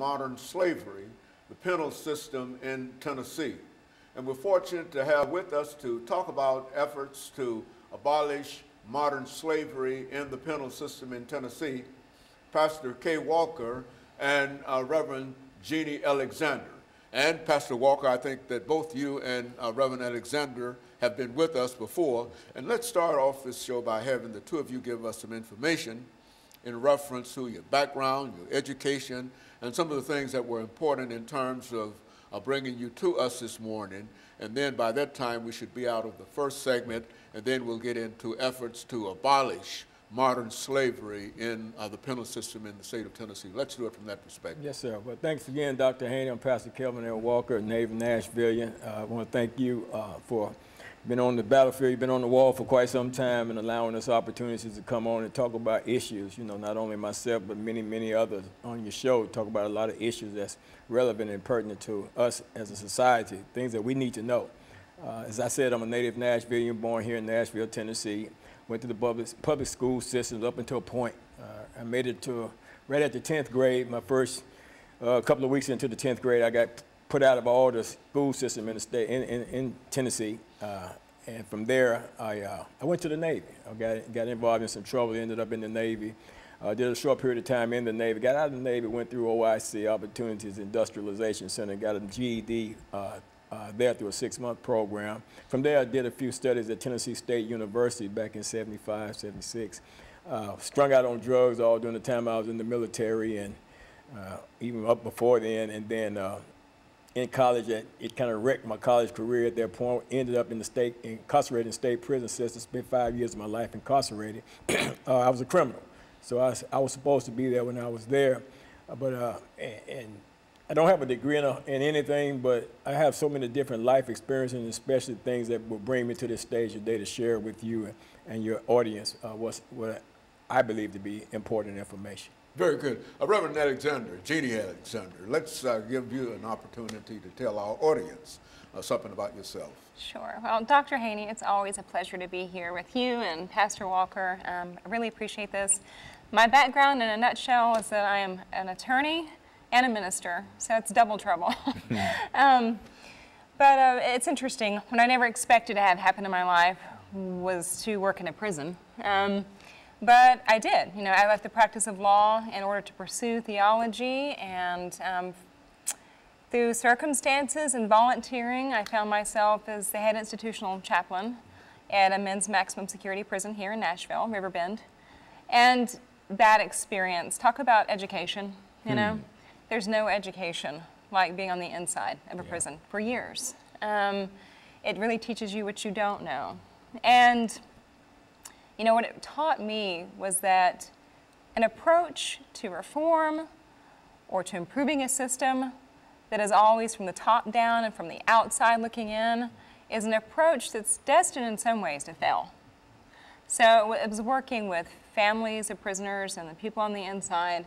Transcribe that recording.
modern slavery, the penal system in Tennessee. And we're fortunate to have with us to talk about efforts to abolish modern slavery in the penal system in Tennessee, Pastor KWalker and Reverend JALexander. And Pastor Walker, I think that both you and Reverend Alexander have been with us before. And let's start off this show by having the two of you give us some information in reference to your background, your education, and some of the things that were important in terms of bringing you to us this morning. And then by that time, we should be out of the first segment, and then we'll get into efforts to abolish modern slavery in the penal system in the state of Tennessee. Let's do it from that perspective. Yes, sir. Well, thanks again, Dr. Haney. I'm Pastor Kelvin L. Walker, native Nashvilleian. I want to thank you for being on the battlefield. You've been on the wall for quite some time and allowing us opportunities to come on and talk about issues. You know, not only myself, but many, many others on your show talk about a lot of issues that's relevant and pertinent to us as a society, things that we need to know. As I said, I'm a native Nashvilleian, born here in Nashville, Tennessee. Went to the public school systems up until a point. I made it to right at the 10th grade. My first couple of weeks into the 10th grade, I got put out of all the school system in the state in Tennessee. And from there, I went to the Navy. I got involved in some trouble, ended up in the Navy. Did a short period of time in the Navy. Got out of the Navy, went through OIC, Opportunities Industrialization Center, got a GED there through a 6-month program. From there, I did a few studies at Tennessee State University back in '75, '76. Strung out on drugs all during the time I was in the military and even up before then. And then in college, it kind of wrecked my college career at that point. Ended up in the incarcerated in state prison system. Spent 5 years of my life incarcerated. I was a criminal, so I was supposed to be there when I was there. But I don't have a degree in anything, but I have so many different life experiences, and especially things that will bring me to this stage today to share with you and your audience what I believe to be important information. Very good. Reverend Alexander, JALexander, let's give you an opportunity to tell our audience something about yourself. Sure. Well, Dr. Haney, it's always a pleasure to be here with you and Pastor Walker. I really appreciate this. My background in a nutshell is that I am an attorney and a minister, so it's double trouble. But it's interesting. What I never expected to have happen in my life was to work in a prison. But I did. You know, I left the practice of law in order to pursue theology, and through circumstances and volunteering, I found myself as the head institutional chaplain at a men's maximum security prison here in Nashville, Riverbend. And that experience, talk about education, you know? There's no education like being on the inside of a prison for years. It really teaches you what you don't know. And you know, what it taught me was that an approach to reform or to improving a system that is always from the top down and from the outside looking in is an approach that's destined in some ways to fail. So it was working with families of prisoners and the people on the inside